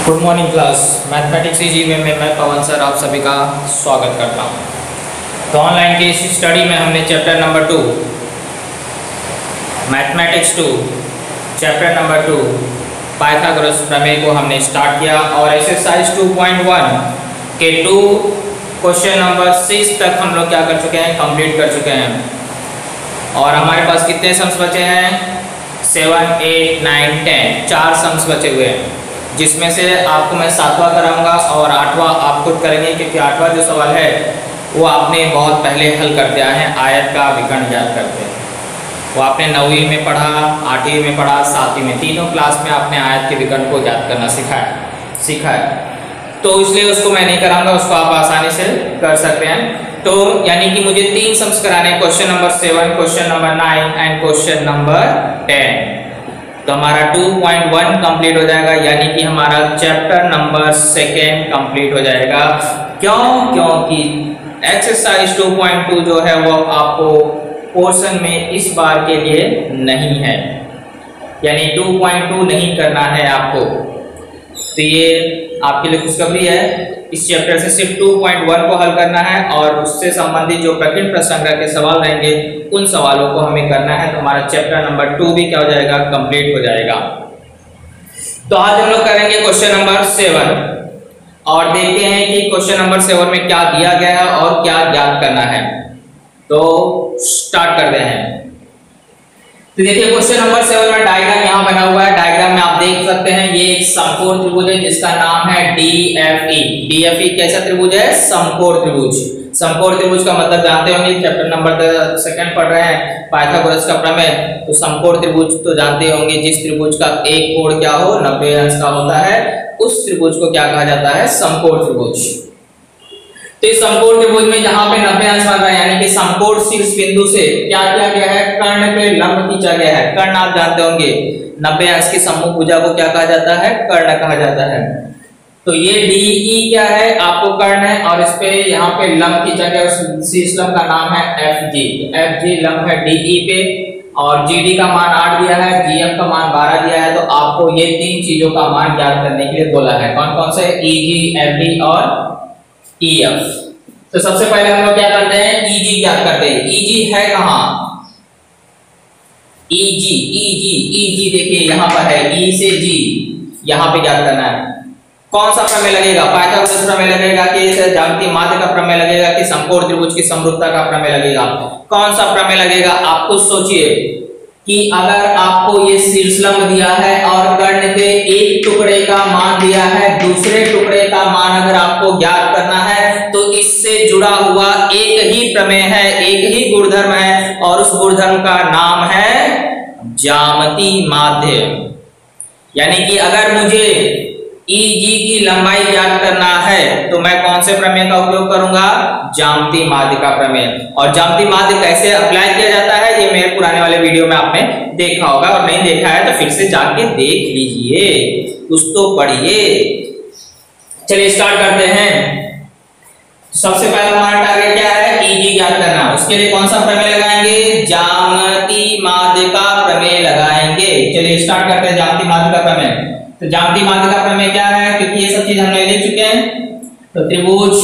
Good morning class. Mathematics easy way में मैं पवन sir आप सभी का स्वागत करता हूँ। तो ऑनलाइन की इस स्टडी में हमने chapter number 2 mathematics 2 chapter number 2 Pythagoras प्रमेय को हमने स्टार्ट किया और एक्सरसाइज 2.1 के 2 क्वेश्चन नंबर 6 तक हम लोग क्या कर चुके हैं, कंप्लीट कर चुके हैं। और हमारे पास कितने सम्स बचे हैं? 7, 8, 9, 10 4 सम्स बचे हुए हैं, जिसमें से आपको मैं 7वां कराऊंगा और 8वां आप खुद करेंगे, क्योंकि 8वां जो सवाल है वो आपने बहुत पहले हल कर दिया है। आयत का विकर्ण ज्ञात करते हैं, वो आपने 9वीं में पढ़ा, 8वीं में पढ़ा, 7वीं में, तीनों क्लास में आपने आयत के विकर्ण को ज्ञात करना सीखा है। तो इसलिए उसको मैं नहीं कराऊंगा, उसको आप आसानी से कर सकते हैं। तो यानी कि मुझे 3 सम्स कराने, question number 7, question number 9 and question number 10। तो हमारा 2.1 कंप्लीट हो जाएगा, यानी कि हमारा चैप्टर नंबर 2 कंप्लीट हो जाएगा। क्योंकि एक्सरसाइज 2.2 जो है वो आपको पोर्शन में इस बार के लिए नहीं है, यानी 2.2 नहीं करना है आपको। तो ये आपके लिए खुशखबरी है। इस चैप्टर से सिर्फ 2.1 को हल करना है और उससे संबंधित जो प्रकीर्ण प्रश्न के सवाल रहेंगे उन सवालों को हमें करना है। तो हमारा चैप्टर नंबर 2 भी क्या हो जाएगा, कंप्लीट हो जाएगा। तो आज हम लोग करेंगे क्वेश्चन नंबर 7 और देखते हैं कि क्वेश्चन नंबर 7 में क्या दिया गया है और क्या ज्ञात करना है। तो स्टार्ट करते हैं। तो देखिए क्वेश्चन नंबर 7 में डायग्राम यहाँ बना हुआ है। डायग्राम में आप देख सकते हैं ये एक समकोण त्रिभुज है जिसका नाम है DFE। DFE कैसा त्रिभुज है? समकोण त्रिभुज। समकोण त्रिभुज का मतलब जानते होंगे, चैप्टर नंबर 2 पढ़ रहे हैं पाइथागोरस का प्रमेय। तो समकोण त्रिभुज तो जानते होंगे, जिस त्रिभुज का एक कोण क्या हो 90 अंश का होता है, उस त्रिभुज को क्या कहा जाता है? समकोण त्रिभुज। तो इस समकोण त्रिभुज में जहां पे 90 अंश बन रहा है, यानी कि समकोण शीर्ष बिंदु से क्या किया गया है? कर्ण पे लंब खींचा गया है। कर्ण आप जानते होंगे, 90 अंश की सम्मुख भुजा को क्या कहा जाता है? कर्ण कहा जाता है। तो ये DE क्या है? आपको कर्ण है और इस पे यहाँ पे लंब खींचा गया, उस शीर्ष लंब का नाम है FG। FG लंब है DE पे और GD का मान 8 दिया है, GF का मान 12 दिया है। तो आपको ये 3 चीजों का मान ज्ञात करने के लिए बोला है। कौन कौन से? EG, FD और EF। तो सबसे पहले हम लोग क्या करते हैं? EG ज्ञात करते हैं। EG है कहां? EG देखिए यहाँ पर है, E से G, यहाँ पे ज्ञात करना है। कौन सा प्रमेय लगेगा? पाइथागोरस प्रमेय लगेगा कि ज्यामितीय माध्य का प्रमेय लगेगा कि समकोण त्रिभुज की समरूपता का प्रमेय लगेगा? कौन सा प्रमेय लगेगा? आप खुद सोचिए कि अगर आपको ये शीर्षलंब दिया है और कर्ण के एक टुकड़े का मान दिया है, दूसरे टुकड़े का मान अगर आपको ज्ञात करना है, तो इससे जुड़ा हुआ एक ही प्रमेय है, एक ही गुणधर्म है और उस गुणधर्म का नाम है ज्यामितीय माध्य। यानी कि अगर मुझे EG की लंबाई ज्ञात करना है तो मैं कौन से प्रमेय का उपयोग करूंगा? ज्यामितीय माध्य का प्रमेय। और ज्यामितीय माध्य कैसे अप्लाई किया जाता है ये मेरे पुराने वाले वीडियो में आपने देखा होगा, और नहीं देखा है तो फिर से जाके देख लीजिए, कुछ तो पढ़िए। चलिए स्टार्ट करते हैं। सबसे पहला हमारा टारगेट क्या है? EG ज्ञात करना। उसके लिए कौन सा प्रमेय लगाएंगे? ज्यामितीय माध्य का प्रमेय लगाएंगे। चलिए स्टार्ट करते हैं ज्यामितीय माध्य का प्रमेय। तो ज्यामितीय माध्य का प्रमेय क्या है? क्योंकि ये सब चीज हमने लिख चुके हैं। तो त्रिभुज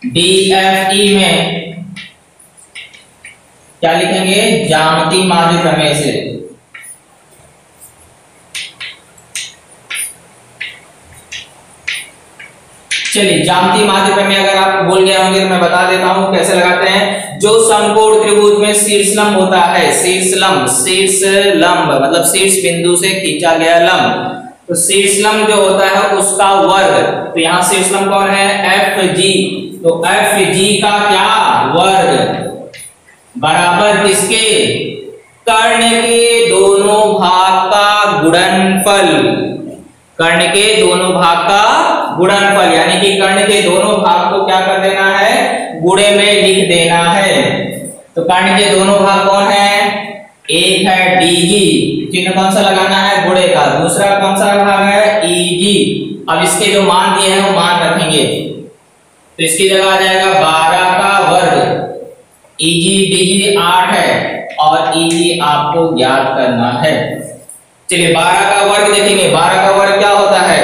DFE में क्या लिखेंगे? ज्यामितीय माध्य प्रमेय से। चलिए ज्यामितीय माध्य प्रमेय अगर आप भूल गए होंगे तो मैं बता देता हूं कैसे लगाते हैं। जो समकोण त्रिभुज में शीर्षलंब होता है, शीर्षलंब मतलब शीर्ष बिंदु से खींचा गया लंब, तो शीर्षलंब जो होता है उसका वर्ग। तो यहाँ शीर्षलंब कौन है? FG। तो FG का क्या? वर्ग बराबर किसके? कर्ण के दोनों भाग का गुणनफल। कर्ण के दोनों भाग का गुणनफल, यानी कि कर्ण के दोनों भाग को क्या कर देना है? गुणे में लिख देना है। तो कर्ण के दोनों भाग कौन है? एक है DG, चिन्ह कौन सा लगाना है? गुणे का। दूसरा कौन सा भाग है? EG। अब इसके जो मान दिए हैं वो मान रखेंगे, तो इसकी जगह आ जाएगा 12 का वर्ग। EG DG 8 है और EG आपको ज्ञात करना है। चलिए 12 का वर्ग देखेंगे। 12 का वर्ग क्या होता है?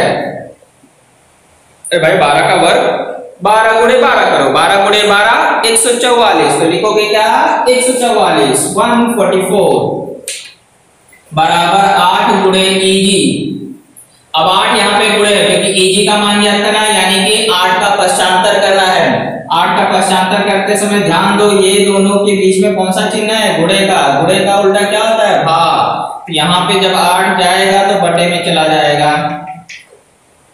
अरे भाई 12 का वर्ग 12 गुणे 12 करो, 12 गुणे 12 144, तो लिखोगे क्या 144 144 बराबर 8 गुणे ईजी। अब 8 यहाँ पे गुणे क्योंकि ईजी का मान ज्ञात करना है, यानी कि 8 का पश्चांतर करना है। 8 का पश्चांतर करते समय ध्यान दो ये दोनों के बीच में कौन सा चिन्ह है, गुणे का उल्टा क्या होता है भाग। तो यहाँ पे जब 8 जाएगा तो बटे में चला जाएगा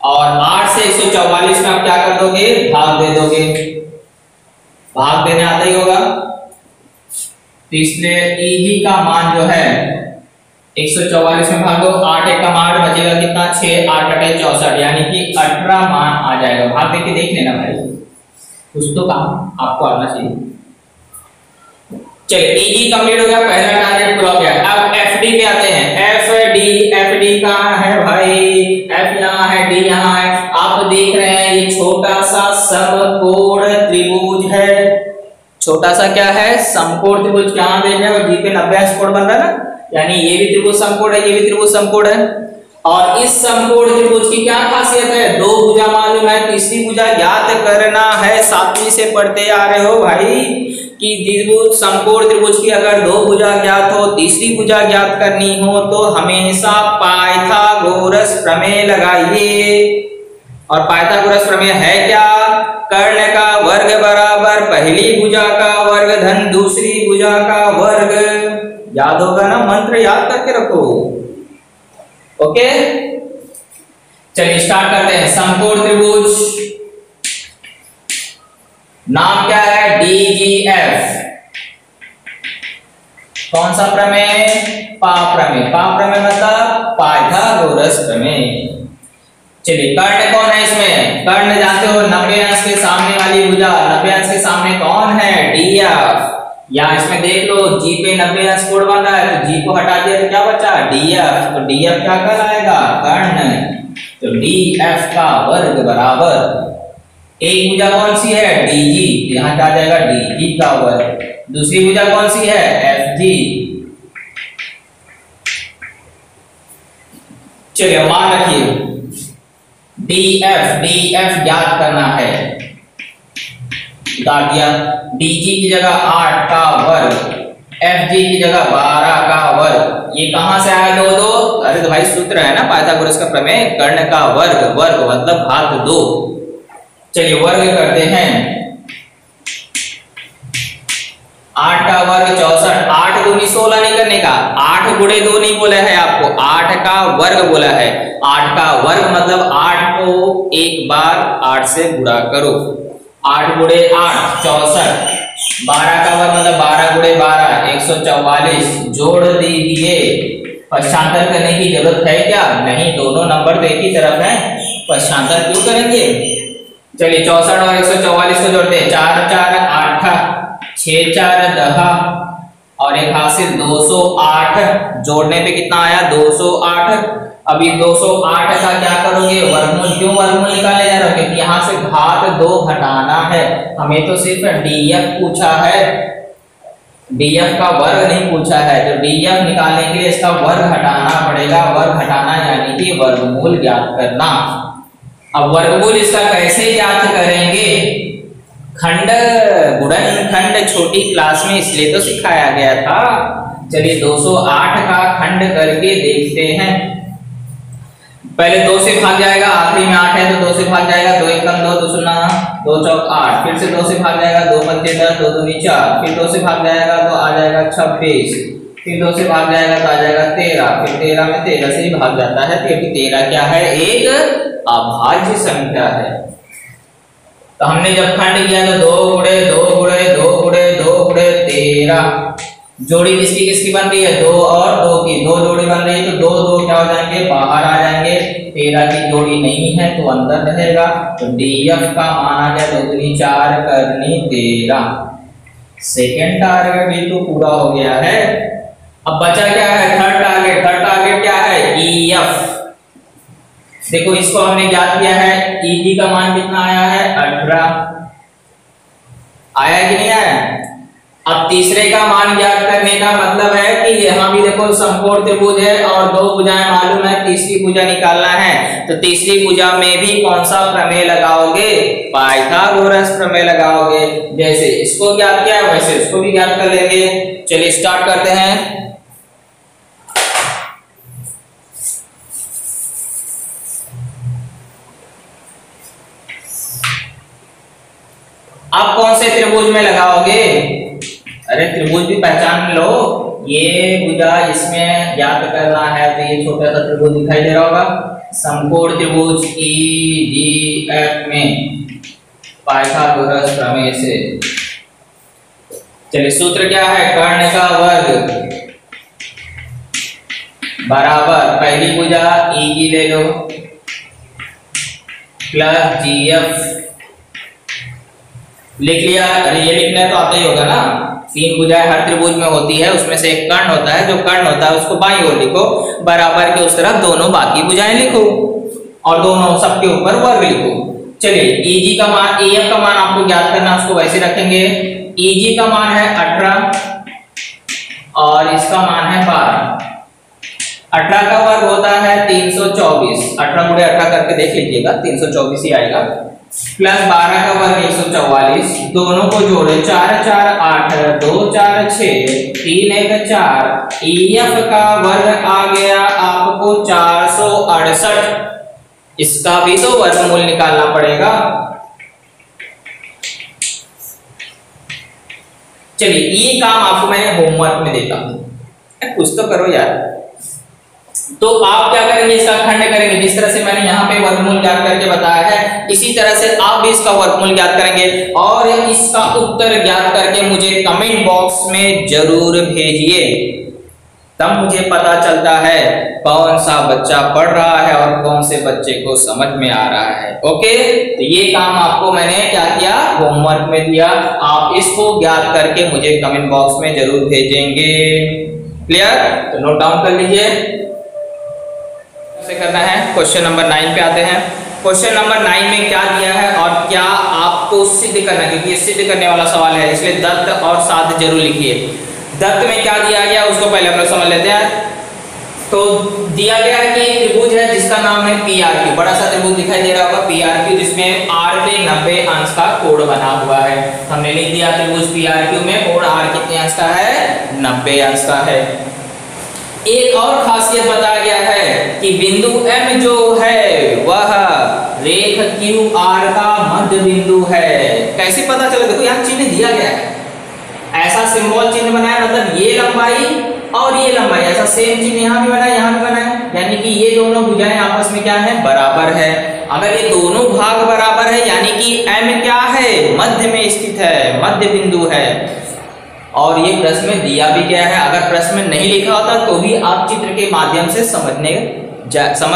और 8 से 144 में आप क्या कर दोगे, भाग दे दोगे। भाग देने आता ही होगा, तो इसलिए ईजी का मान जो है 144 में भागो, 8 एक का मान बचेगा कितना 6, 8 कटे 64, यानी कि 18 मान आ जाएगा। भाग देके देख लेना भाई, कुछ तो काम आपको आना चाहिए। चलिए ईजी कंप्लीट हो गया, पहला टारगेट पूरा हो गया। अब एफडी पे आते हैं। एफडी कहाँ है भाई, एफ यहाँ है, डी यहाँ है। आप देख रहे हैं ये छोटा सा समकोण त्रिभुज है। छोटा सा क्या है, समकोण त्रिभुज। कहाँ देख रहे हो, जी पे 90 अंश कोण बन रहा है ना, यानी ये भी त्रिभुज समकोण है, ये भी त्रिभुज समकोण है। और इस समकोण त्रिभुज की क्या खासियत है, दो भुजा मालूम है, तीसरी भुजा ज्ञात करना है। 7वीं से पढ़ते आ रहे हो भाई कि त्रिभुज समकोण त्रिभुज की अगर दो भुजा ज्ञात हो, तीसरी भुजा ज्ञात करनी हो तो हमेशा पाइथागोरस प्रमेय लगाइए। और पाइथागोरस प्रमेय है क्या, कर्ण का वर्ग बराबर पहली भुजा का वर्ग धन दूसरी भुजा का वर्ग। याद होगा ना, मंत्र याद करके रखो। ओके चलिए स्टार्ट करते हैं। समकोण त्रिभुज नाम क्या है, डीजीएफ। कौन सा प्रमेय, पा प्रमेय मतलब पाइथागोरस प्रमेय। चलिए कर्ण कौन है इसमें, कर्ण जानते हो 90 अंश के सामने वाली भुजा, 90 अंश के सामने कौन है, डीएफ। या इसमें देख लो जी पे 90 अंश कोण बन रहा है, तो जी को हटा दिया तो क्या बचा, डीएफ। तो डीएफ क्या कहलाएगा, कर्ण। तो डीएफ का वर्ग बराबर एक भुजा कौन सी है, डीजी, यहाँ क्या आ जाएगा डीजी का वर्ग। दूसरी भुजा कौन सी है, एफजी। चलिए मान रखिए डीएफ ज्ञात करना है, बता दिया। डीजी की जगह 8 का वर्ग, एफजी की जगह 12 का वर्ग। ये कहां से आया, दो। अरे तो भाई सूत्र है ना पाइथागोरस का प्रमेय, कर्ण का वर्ग मतलब भाग 2। चलिए वर्ग करते हैं। 8 का वर्ग 64, 8 दूनी 16 नहीं करने का, 8 गुणे 2 नहीं बोला है आपको, 8 का वर्ग बोला है। 8 का वर्ग मतलब 8 को एक बार 8 से गुणा करो, 8 गुणे 8 64, 12 का वर्ग मतलब 12 गुणे 12 144। जोड़ दीजिए। पश्चांतर करने की जरूरत है क्या, नहीं, दोनों नंबर तो एक ही तरफ है, पश्चांतर क्यों करेंगे। चलिए 64 और 144 को जोड़ते हैं, 4 4 8 6 4 10 और एक हासिल 208। जोड़ने पे कितना आया, 208। अभी 208 का क्या करोगे, वर्गमूल। क्यों वर्गमूल निकाले जा रहे हो, क्योंकि यहाँ से घात 2 घटाना है। हमें तो सिर्फ डीएफ पूछा है, डीएफ का वर्ग नहीं पूछा है। तो डीएफ निकालने के लिए इसका वर्ग हटाना पड़ेगा। वर्ग हटाना यानी कि वर्गमूल ज्ञात करना। अब वर्गमूल इसका कैसे ज्ञात करेंगे, खंड गुणन खंड छोटी क्लास में इसलिए तो सिखाया गया था। चलिए 208 का खंड करके देखते हैं। पहले 2 से भाग जाएगा, आखिरी में 8 है तो 2 से भाग जाएगा, 2 1 2 2 0 2 चौक 8। फिर से 2 से भाग जाएगा, 2 5 10 2 2 4। फिर 2 से भाग जाएगा तो आ जाएगा 26। फिर 2 से भाग जाएगा तो आ जाएगा 13। फिर 13 में 13 से ही भाग जाता है, क्योंकि 13 क्या है, एक अभाज्य संख्या है। तो हमने जब खंड किया तो 2 गुणे 2 गुणे 2 गुणे 2 गुणे 13। जोड़ी किसकी किसकी बन रही है, 2 और 2 की, 2 जोड़ी बन रही है, तो 2 2 क्या हो जाएंगे, बाहर आ जाएंगे। 13 की जोड़ी नहीं है तो अंदर रहेगा। तो डीएफ का मान आ गया 2 3 4 करनी 13। सेकेंड टारगेट भी तो पूरा हो गया है। अब बचा क्या है, थर्ड टारगेट। थर्ड टारगेट क्या है, ईएफ। देखो इसको हमने ज्ञात किया है, ईजी का मान कितना आया है, 18 आया कि नहीं आया। अब तीसरे का मान ज्ञात करने का मतलब है कि यहाँ भी देखो समकोण त्रिभुज है और दो भुजाएं मालूम है, तीसरी भुजा निकालना है। तो तीसरी भुजा में भी कौन सा प्रमेय लगाओगे? पाइथागोरस प्रमेय लगाओगे। जैसे इसको ज्ञात किया वैसे इसको भी ज्ञात कर लेंगे। चलिए स्टार्ट करते हैं। आप कौन से त्रिभुज में लगाओगे? अरे त्रिभुज भी पहचान लो। ये भुजा इसमें ज्ञात करना है तो ये छोटा सा त्रिभुज दिखाई दे रहा होगा, समकोण त्रिभुज EDF में पाइथागोरस प्रमेय से। चलिए सूत्र क्या है? कर्ण का वर्ग बराबर पहली भुजा E की ले लो प्लस GF लिख लिया। अरे ये लिखना है तो आता ही होगा ना। तीन भुजाएं हर त्रिभुज में होती है, उसमें से एक कर्ण होता है, जो कर्ण होता है उसको बाईं ओर लिखो, बराबर के उस तरफ दोनों बाकी भुजाएं लिखो और दोनों सबके ऊपर वर्ग लिखो। चलिए EG का मान, EF का मान आपको ज्ञात करना, उसको वैसे रखेंगे। EG का मान है 18 और इसका मान है 12। 18 का वर्ग होता है 324, 18 गुणे 18 करके देख लीजिएगा 324 ही आएगा, प्लस 12 का वर्ग 144, दोनों को जोड़े 4 4 8 2 4 6 3 1 4। EF का वर्ग आ गया आपको 468, इसका भी तो वर्गमूल निकालना पड़ेगा। चलिए ये काम आपको मैं होमवर्क में देता हूं, कुछ तो करो यार। तो आप क्या करेंगे? इसका खंड करेंगे। जिस तरह से मैंने यहाँ पे वर्गमूल ज्ञात करके बताया है, इसी तरह से आप भी इसका वर्गमूल ज्ञात करेंगे और इसका उत्तर ज्ञात करके मुझे कमेंट बॉक्स में जरूर भेजिए। तब मुझे पता चलता है कौन सा बच्चा पढ़ रहा है और कौन से बच्चे को समझ में आ रहा है। ओके, तो ये काम आपको मैंने क्या किया? होमवर्क में दिया। आप इसको ज्ञात करके मुझे कमेंट बॉक्स में जरूर भेजेंगे। क्लियर? तो नोट डाउन कर लीजिए। करना है क्वेश्चन नंबर 9 पे आते हैं। क्वेश्चन नंबर 9 में क्या दिया है और क्या आपको सिद्ध करना है, क्योंकि ये सिद्ध करने वाला सवाल है, इसलिए दत्त और साध्य जरूर लिखिए। दत्त में क्या दिया गया उसको पहले हम लोग समझ लेते हैं। तो दिया गया है कि त्रिभुज है जिसका नाम है PRQ, बड़ा सा त्रिभुज दिखाई दे रहा होगा PRQ, जिसमें R पे 90 अंश का कोण बना हुआ है। हमने लिख दिया त्रिभुज PRQ में कोण R कितने अंश का है? 90 अंश का है। एक और खासियत बताया गया है कि बिंदु M जो है वह रेख QR का मध्य बिंदु है। कैसे पता चले? देखो यहाँ चिन्ह दिया गया है, ऐसा सिंबल चिन्ह बनाया, मतलब ये लंबाई और ये लंबाई, ऐसा सेम चिन्ह यहाँ भी बना है, यहाँ भी बना है, यानी कि ये दोनों भुजाएं आपस में क्या है? बराबर है। अगर ये दोनों भाग बराबर है यानी कि M क्या है? मध्य में स्थित है, मध्य बिंदु है। और ये प्रश्न में दिया भी गया है। अगर प्रश्न में नहीं लिखा होता तो भी आप चित्र के माध्यम से समझ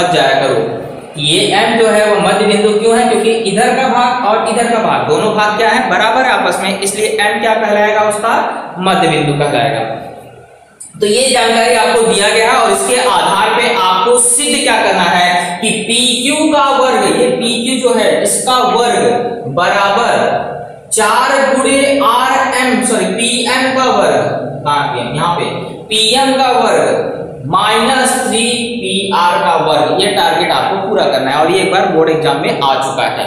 जाया करो। ये M जो है वो मध्य बिंदु क्यों है? क्योंकि इधर का भाग और इधर का भाग, दोनों भाग क्या है? बराबर है आपस में, इसलिए M क्या कहलाएगा? उसका मध्य बिंदु कहलाएगा। तो ये जानकारी आपको दिया गया है और इसके आधार पे आपको सिद्ध क्या करना है कि PQ का वर्ग, ये PQ जो है इसका वर्ग बराबर 4 गुणे PM का वर्ग, यहाँ पे PM का वर्ग माइनस 3 PR का वर्ग। ये टारगेट आपको पूरा करना है और ये एक बार बोर्ड एग्जाम में आ चुका है,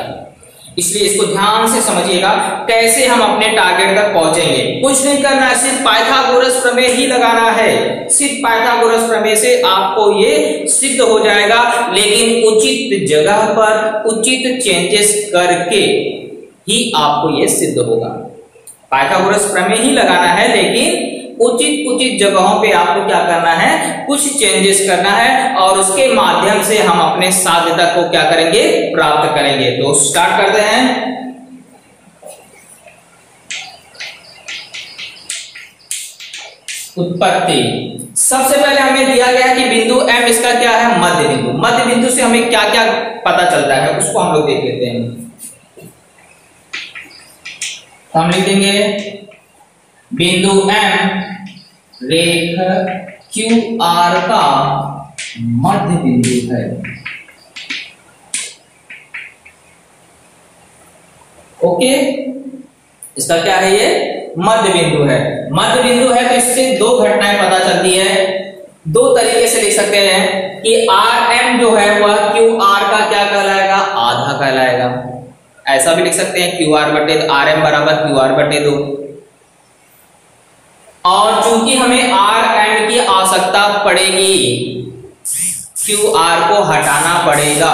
इसलिए इसको ध्यान से समझिएगा कैसे हम अपने टारगेट तक पहुंचेंगे। कुछ नहीं करना है, सिर्फ पाइथागोरस प्रमेय ही लगाना है। सिर्फ पाइथागोरस प्रमेय से आपको ये सिद्ध हो जाएगा, लेकिन उचित जगह पर उचित चेंजेस करके ही आपको ये सिद्ध होगा। पाइथागोरस प्रमेय ही लगाना है, लेकिन उचित जगहों पे आपको क्या करना है? कुछ चेंजेस करना है और उसके माध्यम से हम अपने साध्यता को क्या करेंगे? प्राप्त करेंगे। तो स्टार्ट करते हैं। उत्पत्ति। सबसे पहले हमें दिया गया है कि बिंदु M इसका क्या है? मध्य बिंदु। मध्य बिंदु से हमें क्या क्या पता चलता है उसको हम लोग देख लेते हैं। हम लिखेंगे बिंदु M रेख QR का मध्य बिंदु है। ओके, इसका क्या है? ये मध्य बिंदु है। मध्य बिंदु है तो इससे दो घटनाएं पता चलती है। दो तरीके से लिख सकते हैं कि आर एम जो है वह क्यू आर का क्या कहलाएगा, आधा कहलाएगा। ऐसा भी लिख सकते हैं क्यू आर बटे आर एम बराबर क्यू आर बटे 2। और चूंकि हमें आर एम की आवश्यकता पड़ेगी, क्यू आर को हटाना पड़ेगा,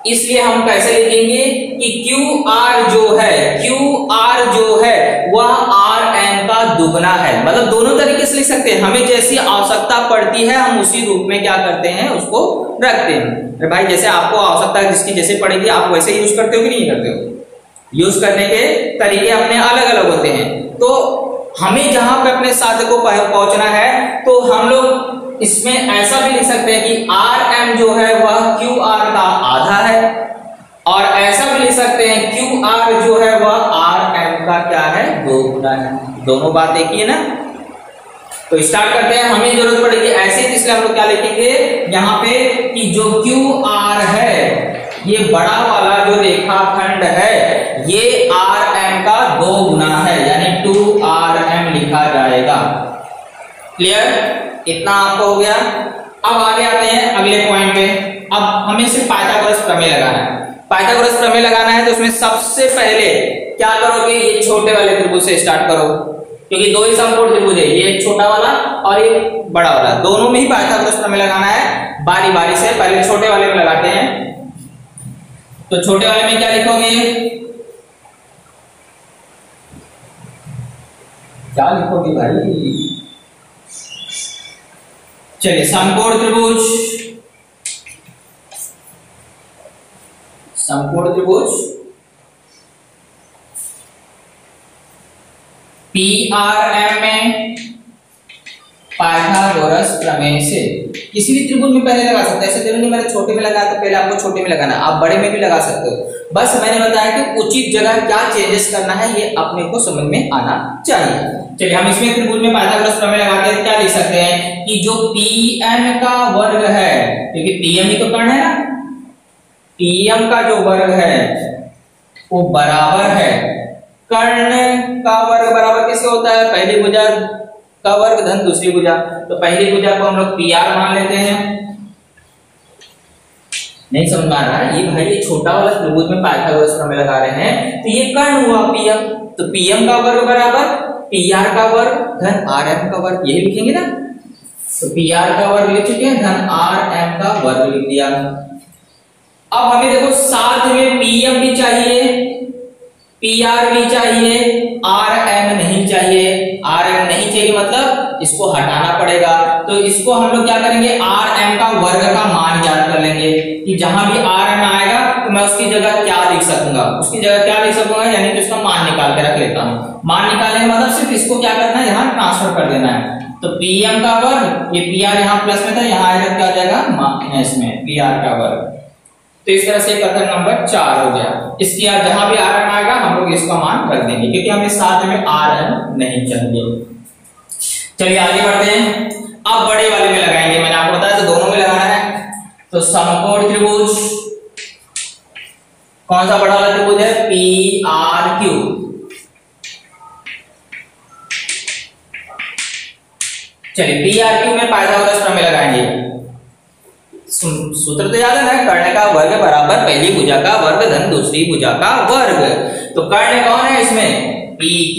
इसलिए हम कैसे लिखेंगे कि क्यू आर जो है वह आर एम का दुगना है। मतलब दोनों तरीके से लिख सकते हैं। हमें जैसी आवश्यकता पड़ती है हम उसी रूप में क्या करते हैं, उसको रखते हैं। अरे भाई जैसे आपको आवश्यकता जिसकी जैसे पड़ेगी आप वैसे यूज करते हो कि नहीं करते हो? यूज करने के तरीके अपने अलग अलग होते हैं। तो हमें जहां पे अपने साध्य को पहुंचना है तो हम लोग इसमें ऐसा भी लिख सकते हैं कि आर एम जो है वह क्यू आर का आधा है, और ऐसा भी लिख सकते हैं क्यू आर जो है वह आर एम का क्या है, 2 गुना है। दोनों बात देखिए ना। तो स्टार्ट करते हैं। हमें जरूरत पड़ेगी ऐसे, इसलिए हम लोग क्या लिखेंगे यहाँ पे कि जो क्यू आर है, ये बड़ा वाला जो रेखाखंड है ये आर एम का 2 गुना है, यानी 2rm लिखा जाएगा। क्लियर? इतना आपको हो गया। अब आगे आते हैं अगले पॉइंट पे। अब हमें सिर्फ पाइथागोरस प्रमेय लगाना है। पाइथागोरस प्रमेय लगाना है तो उसमें सबसे पहले क्या करोगे, ये छोटे वाले त्रिभुज से स्टार्ट करो, क्योंकि दो ही समकोण त्रिभुज है, ये एक छोटा वाला और एक बड़ा वाला, दोनों में ही पाइथागोरस प्रमेय लगाना है। बारी बारी से पहले छोटे वाले में लगाते हैं। तो छोटे वाले में क्या लिखोगे, क्या लिखोगे भाई? चलिए, समकोण त्रिभुज, समकोण त्रिभुज PRM में पाइथागोरस प्रमेय से किसी भी त्रिभुज में पहले लगा सकते हैं। ऐसे जरूरी नहीं मैंने छोटे में लगाया तो पहले आपको छोटे में लगाना, आप बड़े में भी लगा सकते हो। बस मैंने बताया कि उचित जगह क्या चेंजेस करना है ये अपने को समझ में आना चाहिए। चलिए, हम इसमें त्रिभुज में पाइथागोरस प्रमेय लगाते हैं। क्या लिख सकते हैं कि जो PM का वर्ग है, क्योंकि PM ही तो कर्ण है ना, PM का जो वर्ग है वो बराबर है कर्ण का वर्ग बराबर किसके होता है, पहली भुजा का वर्ग धन दूसरी भुजा। तो पहली भुजा को हम लोग PR मान लेते हैं। नहीं समझ में आ रहा है? ये भाई ये छोटा वाला त्रिभुज में पाइथागोरस प्रमेय लगा रहे हैं तो ये कर्ण हुआ PM। तो PM का वर्ग बराबर PR का वर्ग धन RM का वर्ग, यही लिखेंगे ना। तो PR का वर्ग लिख चुके हैं, धन RM का वर्ग लिख दिया। अब हमें देखो साथ में PM भी चाहिए, PR भी चाहिए, RM नहीं चाहिए। RM नहीं चाहिए मतलब इसको हटाना पड़ेगा। तो इसको हम लोग क्या करेंगे, RM का वर्ग का मान ज्ञात कर लेंगे कि जहां भी RM आएगा तो मैं उसकी जगह क्या लिख सकूंगा, उसकी जगह क्या लिख सकूंगा, यानी कि उसका मान निकाल के रख लेता हूं। मान निकालने का मतलब सिर्फ इसको क्या करना है, यहाँ ट्रांसफर कर देना है। तो PM का वर्ग, ये PR यहाँ प्लस में था, यहाँ आएगा क्या हो जाएगा माइनस में PR का वर्ग। तो इस तरह से कथन नंबर 4 हो गया। इसकी जहां भी RM आएगा हम लोग इसका मान रख देंगे, क्योंकि हमें साथ में RM नहीं चाहिए। चलिए आगे बढ़ते हैं। अब बड़े वाले में लगाएंगे, मैंने आपको बताया तो दोनों में लगाना है। तो समकोण त्रिभुज, कौन सा बड़ा वाला त्रिभुज है, PRQ। चलिए PRQ में पाइथागोरस प्रमेय लगाएंगे। सूत्र तो याद है ना, कर्ण का वर्ग बराबर पहली भुजा का वर्ग धन दूसरी भुजा का वर्ग। तो कर्ण कौन है इसमें, PQ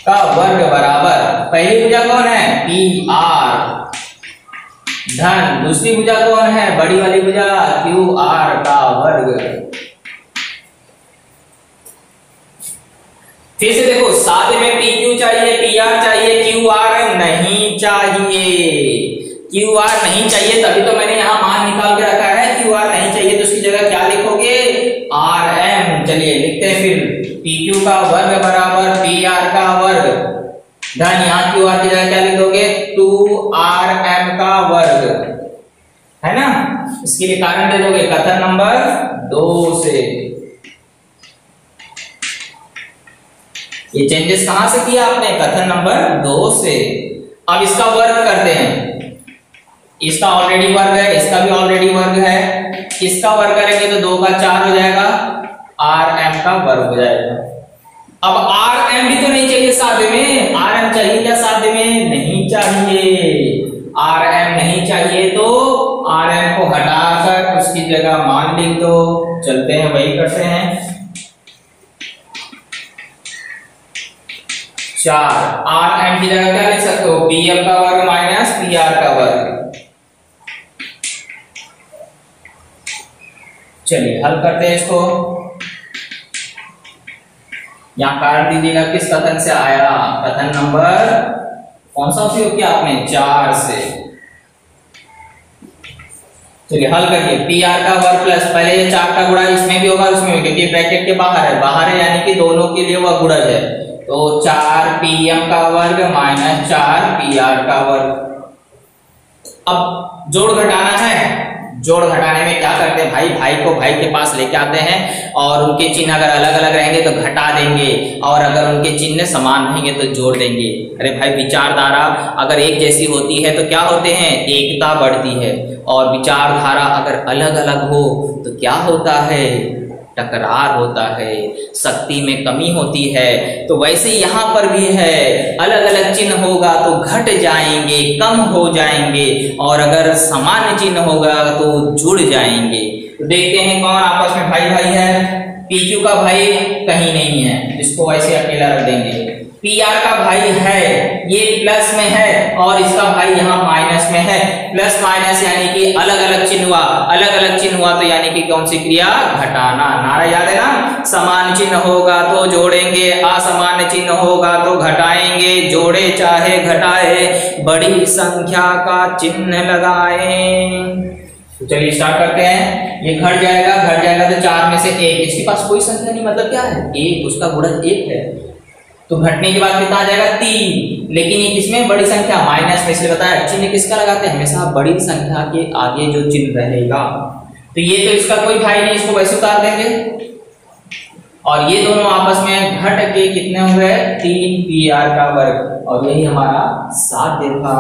का वर्ग बराबर पहली भुजा कौन है, PR धन दूसरी भुजा कौन है, बड़ी वाली भुजा QR का वर्ग। फिर से देखो, साथ में PQ चाहिए, PR चाहिए, QR नहीं चाहिए। QR नहीं चाहिए तभी तो मैंने यहां मान निकाल के रखा है। QR नहीं चाहिए तो उसकी जगह क्या लिखोगे, RM। चलिए लिखते हैं फिर, PQ का वर्ग बराबर PR का वर्ग धन यहाँ QR की जगह क्या लिखोगे, 2RM का वर्ग, है ना। इसके लिए कारण दे दोगे कथन नंबर 2 से। ये चेंजेस कहां से किया आपने, कथन नंबर 2 से। अब इसका वर्ग करते हैं। इसका ऑलरेडी वर्ग है, इसका भी ऑलरेडी वर्ग है। इसका वर्ग करेंगे तो 2 का 4 हो जाएगा, RM का वर्ग हो जाएगा। अब आर एम भी तो नहीं चाहिए सादे में, आर एम चाहिए क्या सादे में? नहीं चाहिए। आर एम नहीं चाहिए तो आर एम को हटाकर उसकी जगह मान लिख दो। चलते हैं वही करते हैं। 4 आर एम की जगह क्या लिख सकते हो? पी एम का वर्ग माइनस पी आर का वर्ग। चलिए हल करते हैं इसको। यहां काट दीजिएगा किस कथन से आया? कथन नंबर कौन सा उपयोग किया आपने? 4 से। चलिए हल करिए। पी आर का वर्ग प्लस, पहले ये 4 का गुणा इसमें भी होगा उसमें भी, क्योंकि ब्रैकेट के बाहर है यानी कि दोनों के लिए वह गुणज है। तो 4 पी एम का वर्ग माइनस 4 पी आर का वर्ग। अब जोड़ घटाना है। जोड़ घटाने में क्या करते हैं भाई? भाई को भाई के पास लेके आते हैं और उनके चिन्ह अगर अलग अलग रहेंगे तो घटा देंगे, और अगर उनके चिन्ह समान रहेंगे तो जोड़ देंगे। अरे भाई विचारधारा अगर एक जैसी होती है तो क्या होते हैं? एकता बढ़ती है। और विचारधारा अगर अलग अलग हो तो क्या होता है? टकरार होता है, शक्ति में कमी होती है। तो वैसे यहाँ पर भी है, अलग अलग चिन्ह होगा तो घट जाएंगे, कम हो जाएंगे, और अगर समान चिन्ह होगा तो जुड़ जाएंगे। तो देखते हैं कौन आपस में भाई भाई है। पीक्यू का भाई कहीं नहीं है, इसको वैसे अकेला रख देंगे। पी आर का भाई है, ये प्लस में है, और इसका भाई यहाँ माइनस में है। प्लस माइनस यानी कि अलग अलग चिन्ह हुआ, अलग अलग चिन्ह हुआ तो यानी कि कौन सी क्रिया? घटाना। नारा याद है ना? समान चिन्ह होगा तो जोड़ेंगे, असमान चिन्ह होगा तो घटाएंगे। जोड़े चाहे घटाए, बड़ी संख्या का चिन्ह लगाएं। तो चलिए स्टार्ट करते हैं। ये घट जाएगा तो 4 में से 1, इसके पास कोई संख्या नहीं, मतलब क्या है? 1, उसका गुणज 1 है। तो घटने के बाद कितना आ जाएगा? 3। लेकिन ये किसमें? बड़ी संख्या माइनस में, इसलिए बताया चिन्ह किसका लगाते हैं? हमेशा बड़ी संख्या के आगे जो चिन्ह रहेगा। तो ये तो इसका कोई भाई नहीं, इसको वैसे उतार देंगे। और ये दोनों आपस में घट के कितने हो गए? 3 पी आर का वर्ग, और यही हमारा साध्य था।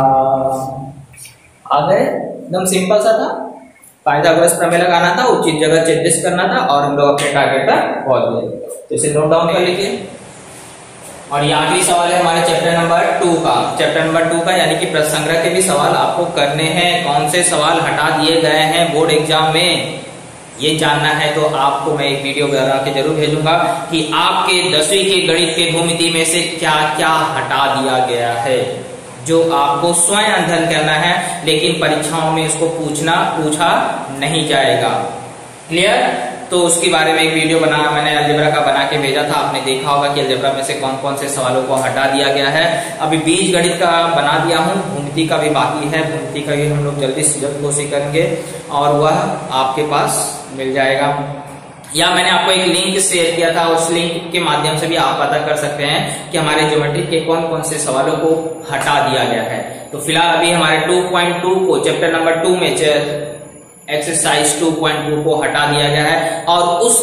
आ गए? एकदम सिंपल सा था। पाइथागोरस प्रमेय लगाना था, उचित जगह चिन्हित करना था, और हम लोग अपने टारगेट तक पहुंच गए। तो इसे नोट डाउन कर लीजिए। और ये आखिरी सवाल है हमारे चैप्टर नंबर 2 का। चैप्टर नंबर 2 का यानी कि प्रश्न संग्रह के भी सवाल आपको करने हैं। कौन से सवाल हटा दिए गए हैं बोर्ड एग्जाम में, ये जानना है तो आपको मैं एक वीडियो बना के जरूर भेजूंगा कि आपके 10वीं के गणित के भूमिति में से क्या क्या हटा दिया गया है, जो आपको स्वयं अध्ययन करना है, लेकिन परीक्षाओं में इसको पूछा नहीं जाएगा। क्लियर? तो उसके बारे में एक वीडियो मैंने अलजेब्रा का बना के भेजा था। आपने देखा होगा कि अलजेब्रा में से कौन कौन से सवालों को हटा दिया गया है। अभी बीज गणित का बना दिया हूँ, भूमिति का भी बाकी है। भूमिति का भी हम लोग जल्दी से जल्द कोशिश करेंगे और वह आपके पास मिल जाएगा। या मैंने आपको एक लिंक शेयर किया था, उस लिंक के माध्यम से भी आप पता कर सकते हैं कि हमारे ज्योमेट्री के कौन कौन से सवालों को हटा दिया गया है। तो फिलहाल अभी हमारे 2.2 को चैप्टर नंबर 2 में एक्सरसाइज 2.2 को हटा दिया गया है, और उस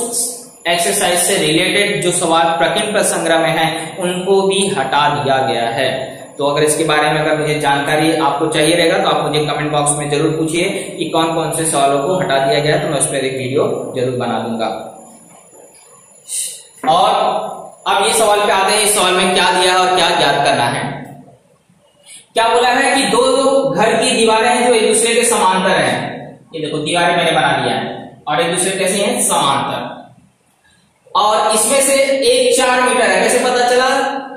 एक्सरसाइज से रिलेटेड जो सवाल प्रकीर्ण प्रश्न संग्रह में है उनको भी हटा दिया गया है। तो अगर इसके बारे में अगर मुझे जानकारी आपको चाहिए रहेगा तो आप मुझे कमेंट बॉक्स में जरूर पूछिए कि कौन कौन से सवालों को हटा दिया गया है, तो मैं उस पर एक वीडियो जरूर बना दूंगा। और अब ये सवाल पे आते हैं, इस सवाल में क्या दिया है और क्या ज्ञात करना है। क्या बोला है कि दो घर की दीवारें हैं जो एक दूसरे के समांतर हैं। ये देखो दीवारें मैंने बना दिया है और एक दूसरे कैसे हैं? समांतर। और इसमें से एक 4 मीटर है। कैसे पता चला?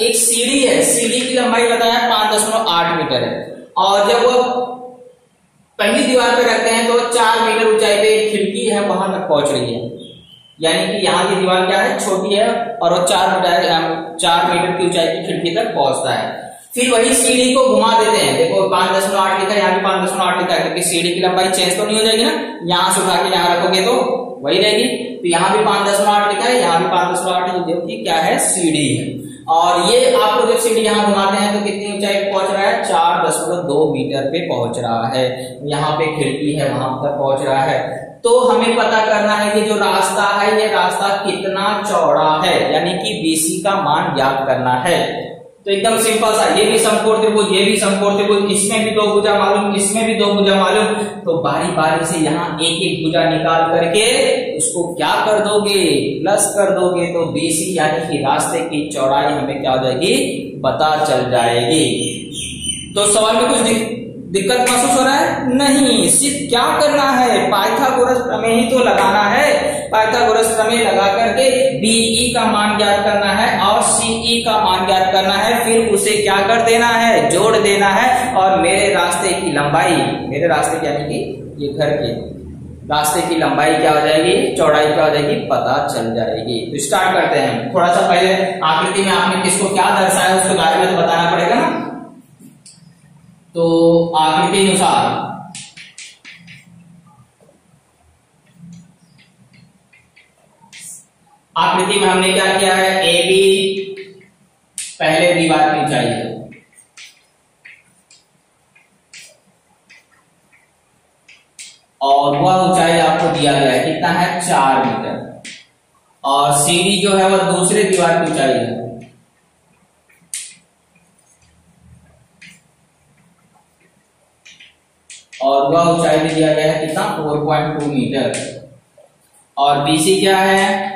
एक सीढ़ी है, सीढ़ी की लंबाई बताया 5.8 मीटर है, और जब वो पहली दीवार पे रखते हैं तो 4 मीटर ऊंचाई पे एक खिड़की है, वहां तक पहुंच रही है। यानी कि यहाँ की दीवार क्या है? छोटी है, और वो 4 मीटर की ऊंचाई की खिड़की तक पहुंचता है। फिर वही सीढ़ी को घुमा देते हैं। देखो 5.8 लिखा है, यहाँ भी 5.8 लिखा है, क्योंकि सीढ़ी की लंबाई चेंज तो नहीं हो जाएगी ना। यहाँ से उठा के यहाँ रखोगे तो वही रहेगी। तो यहाँ भी 5.8 लिखा है, यहाँ भी 5.8, जो क्या है? सीढ़ी है। और ये आप लोग जब सीढ़ी यहाँ घुमाते हैं तो कितनी ऊंचाई पे पहुंच रहा है? 4.2 मीटर पे पहुंच रहा है। यहाँ पे खिड़की है, वहां तक पहुंच रहा है। तो हमें पता करना है कि जो रास्ता है, ये रास्ता कितना चौड़ा है, यानी कि BC का मान ज्ञात करना है। तो एकदम सिंपल सा, ये भी समकोण त्रिभुज, ये भी समकोण त्रिभुज, इसमें भी दो भुजा मालूम, इसमें भी दो भुजा मालूम, तो बारी बारी से यहाँ एक एक भुजा निकाल करके उसको क्या कर दोगे, प्लस कर दोगे, तो BC यानी कि रास्ते की चौड़ाई हमें क्या हो जाएगी, पता चल जाएगी। तो सवाल में कुछ दिक्कत महसूस हो रहा है? नहीं, सिर्फ क्या करना है, पाइथागोरस प्रमेय ही तो लगाना है। पाइथागोरस प्रमेय लगा करके BE का मान ज्ञात करना है और CE का मान ज्ञात करना है, फिर उसे क्या कर देना है, जोड़ देना है, और मेरे रास्ते की लंबाई, मेरे रास्ते की यानी कि ये घर के रास्ते की लंबाई क्या हो जाएगी, चौड़ाई क्या हो जाएगी, पता चल जाएगी। तो स्टार्ट करते हैं। थोड़ा सा पहले आकृति में आपने किसको क्या दर्शाया उसके बारे में तो बताना पड़ेगा ना। तो आकृति अनुसार आकृति में हमने क्या किया है, AB पहले दीवार की ऊंचाई है, और वह ऊंचाई आपको दिया गया है, कितना है, 4 मीटर, और CD जो है वह दूसरे दीवार की ऊंचाई है, और वह ऊंचाई भी दिया गया है कितना, 4.2 मीटर, और BC क्या है,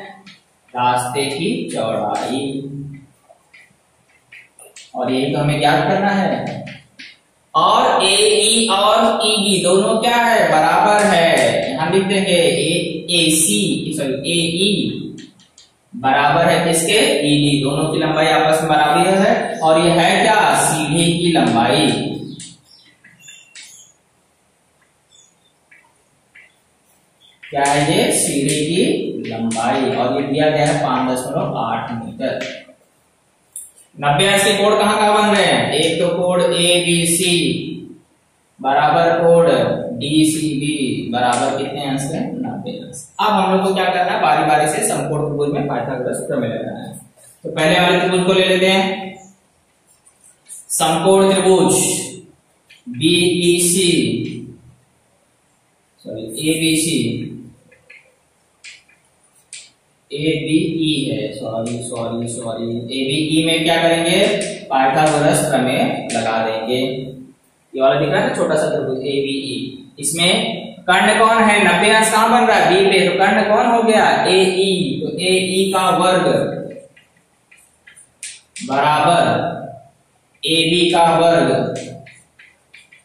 रास्ते की चौड़ाई, और ये तो हमें याद करना है। और AE और EB दोनों क्या है, बराबर है, हम लिख देंगे AE बराबर है किसके, ED, दोनों की लंबाई आपस में बराबर है, और ये है क्या, सीढ़ी की लंबाई। क्या है ये, सीढ़ी की लंबाई, और ये दिया गया है 5.8 मीटर। 90 अंश के कोण कहाँ कहाँ बन रहे हैं, एक तो कोण ABC बराबर कोण DCB बराबर कितने अंश है, 90 अंश। अब हम लोग को क्या करना है, बारी बारी से समकोण त्रिभुज में पाइथागोरस प्रमेय लगाना है। तो पहले वाले त्रिभुज को ले लेते हैं, समकोण त्रिभुज ABC ABE है, सॉरी ABE में क्या करेंगे, पाइथागोरस प्रमेय लगा देंगे। ये वाला दिख रहा है छोटा सा त्रिभुज ABE, इसमें कर्ण कौन है, 90 अंश कहां बन रहा है, B पे, तो कर्ण कौन हो गया, AE, तो AE का वर्ग बराबर AB का वर्ग।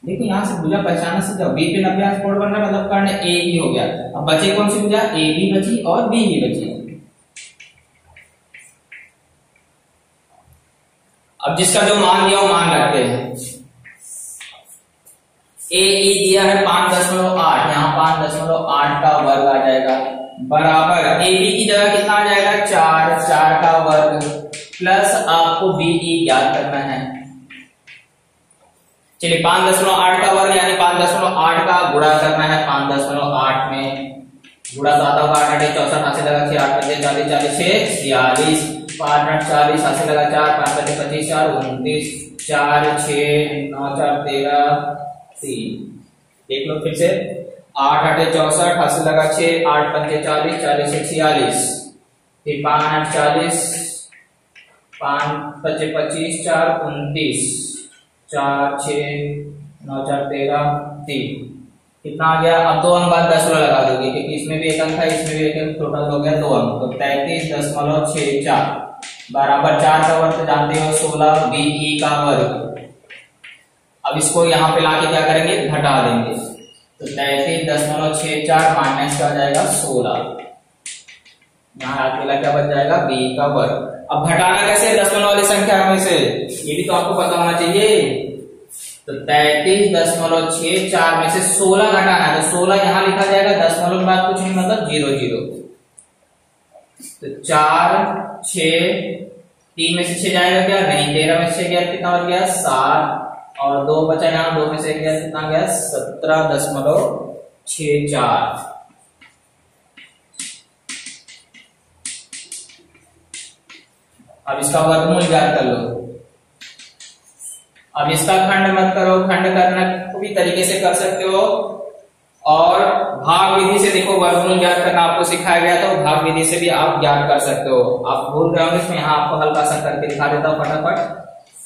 देखो यहां से भुजा पहचाना से, जब B पे 90 अंश कोण बन रहा है मतलब कर्ण AE हो गया। अब बचे कौन सी भुजा, AB बची और BE बची। अब जिसका जो मान दिया वो मान रखते हैं। AE दिया है 5.8, यहाँ 5.8 का वर्ग आ जाएगा, बराबर AB की जगह कितना आ जाएगा, 4 का वर्ग, प्लस आपको BE ज्ञात करना है। चलिए 5.8 का वर्ग यानी 5.8 का गुणा करना है 5.8 में, गुणा तो आता होगा 8 8 64 हाथ से लगा 6 8 5 40 40 6 46 5 8 40 हाथ से लगा 4 5 5 25 4 29 4 6 9 4 13 3। देख लो फिर से, 8 8 64 हाथ से लगा 6 8 5 40 40 46, फिर 5 8 40 5 5 25 4 29 4 6 9 4 13 3। कितना आ गया, अब 2 अंक बाद 10 लगा दोगे क्योंकि इसमें भी एक अंक था इसमें भी एक अंक, टोटल हो गया 2 अंक, तो 33.64 बराबर 4 का वर्ग जानते हो 16 BE का वर्ग। अब इसको यहाँ पे लाके क्या करेंगे, घटा देंगे, तो 33.64 माइनस का जाएगा 16, यहाँ अकेला क्या बच जाएगा, BE का वर्ग। अब घटाना कैसे, दशमलव वाली संख्या में से, ये भी तो आपको पता होना चाहिए। तो 33.64 में से 16 घटाना है, तो 16 यहां लिखा जाएगा, दशमलव के बाद कुछ नहीं मतलब 0 0, तो 4 6 3 में से 6 जाएगा क्या, नहीं, 13 में से 6 गया कितना बच गया 7, और 2 बचा यहाँ, 2 में से गया कितना गया 17.64। अब इसका वर्गमूल ज्ञात कर लो। अब इसका खंड मत करो, खंड करना को भी तरीके से कर सकते हो, और भाग विधि से देखो वर्गमूल ज्ञात करना आपको सिखाया गया, तो भाग विधि से भी आप ज्ञात कर सकते हो। आप भूल रहे हो इसमें, यहाँ आपको हल्का सा करके दिखा देता हूं फटाफट।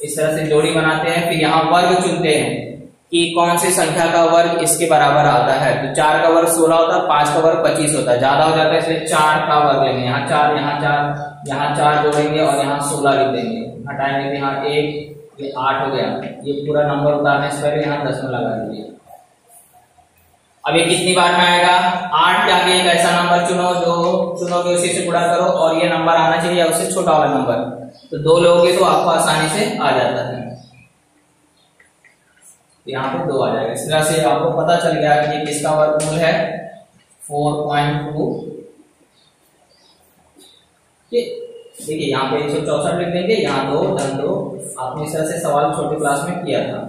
इस तरह से जोड़ी बनाते हैं, फिर यहाँ वर्ग चुनते हैं कि कौन सी संख्या का वर्ग इसके बराबर आता है। तो 4 का वर्ग 16 होता है, 5 का वर्ग 25 होता है, ज्यादा हो जाता है इसलिए 4 का वर्ग लेंगे। यहाँ 4, यहाँ 4, यहाँ 4 जोड़ेंगे और यहाँ 16 लिख देंगे, हटाएंगे तो यहाँ 1, ये 8 हो गया। ये पूरा नंबर उतारने से पहले यहाँ 10 में लगा दीजिए। अब ये कितनी बार में आएगा? 8 के आगे एक ऐसा नंबर चुनो जो चुनोगे उसी से गुणा करो और ये नंबर आना चाहिए उससे छोटा वाला नंबर। तो 2 लोगे तो आपको आसानी से आ जाता है, यहाँ पे 2 आ जाएगा। इस तरह से आपको पता चल गया कि ये किसका वर्गमूल है, 4.2। देखिए यहाँ पे 164 लिख देंगे, यहाँ 2 धन 2। आपने इस तरह से सवाल छोटी क्लास में किया था।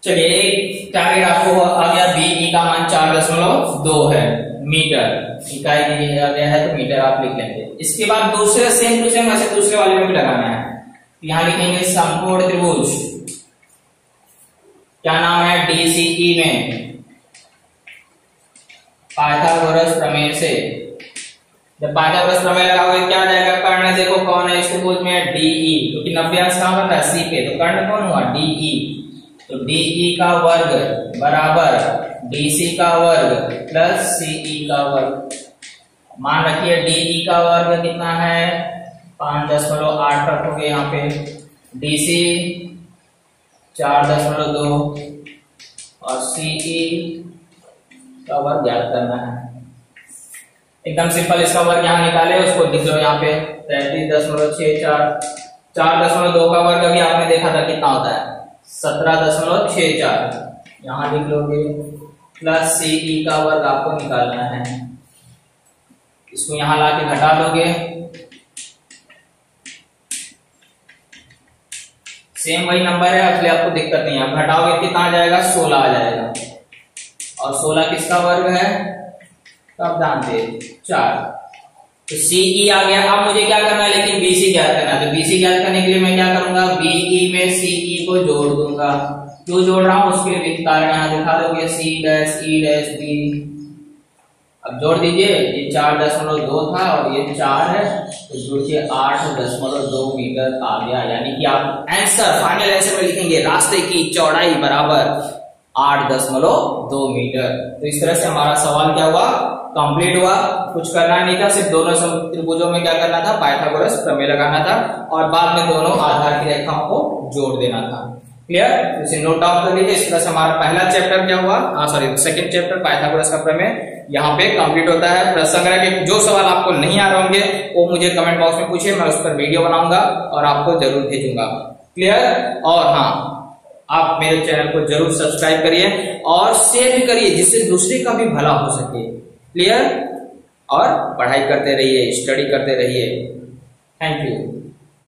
चलिए एक टारगेट आपको आ गया, बीई का मान 4.2 है मीटर, इकाई दिया गया है तो मीटर आप लिख लेंगे। इसके बाद दूसरे सेम टू सेम ऐसे दूसरे वाले में भी लगाना है। यहां लिखेंगे समकोण त्रिभुज, क्या नाम है, DCE में पाइथागोरस प्रमेय से। जब पाइथागोरस प्रमेय लगाओगे क्या जाएगा, कर्ण देखो कौन है इस त्रिभुज में, DE, क्योंकि 90 अंश कहां बन रहा है, C पे, तो कर्ण कौन हुआ, DE। तो DE का वर्ग बराबर DC का वर्ग प्लस CE का वर्ग। मान रखिए DE का वर्ग कितना है, 5.8 रखोगे यहाँ पे, DC 4.2 और CE का वर्ग ज्ञात करना है। एकदम सिंपल, इसका वर्ग यहाँ निकाले, उसको लिख लो यहाँ पे 33.64। 4.2 का वर्ग अभी आपने देखा था कितना होता है, 17.64, यहाँ लिख लोगे, प्लस CE का वर्ग आपको निकालना है। इसको यहाँ लाके घटा लोगे, सेम वही नंबर है इसलिए आपको दिक्कत नहीं है। अब घटाओगे कितना आ जाएगा, 16 आ जाएगा। और 16 किसका वर्ग है, तब ध्यान दे 4। तो CE आ गया। अब मुझे क्या करना है, लेकिन BC ज्ञात करना है। तो BC ज्ञात करने के लिए मैं क्या करूंगा, BE में CE को जोड़ दूंगा। क्यों जोड़ रहा हूं उसके लिए कारण यहाँ दिखा दोगे, C', E', B। अब जोड़ दीजिए, ये 4.2 था और ये 4 है, तो जोड़िए 8.2 मीटर आ गया। यानी कि आप आंसर, फाइनल आंसर में लिखेंगे रास्ते की चौड़ाई बराबर 8.2 मीटर। तो इस तरह से हमारा सवाल क्या हुआ, कंप्लीट हुआ। कुछ करना नहीं था, सिर्फ दोनों त्रिभुजों में क्या करना था, पाइथागोरस प्रमेय लगाना था और बाद में दोनों आधार की रेखाओं को जोड़ देना था। क्लियर, इसे नोट डाउन कर लीजिए। इस तरह से हमारा पहला चैप्टर क्या हुआ, सेकंड चैप्टर पाइथागोरस का प्रमेय यहाँ पे कंप्लीट होता है। प्रश्न संग्रह के जो सवाल आपको नहीं आ रहे होंगे वो मुझे कमेंट बॉक्स में पूछिए, मैं उस पर वीडियो बनाऊंगा और आपको जरूर भेजूंगा। क्लियर, और हाँ, आप मेरे चैनल को जरूर सब्सक्राइब करिए और शेयर भी करिए जिससे दूसरे का भी भला हो सके। क्लियर, और पढ़ाई करते रहिए, स्टडी करते रहिए। Thank you.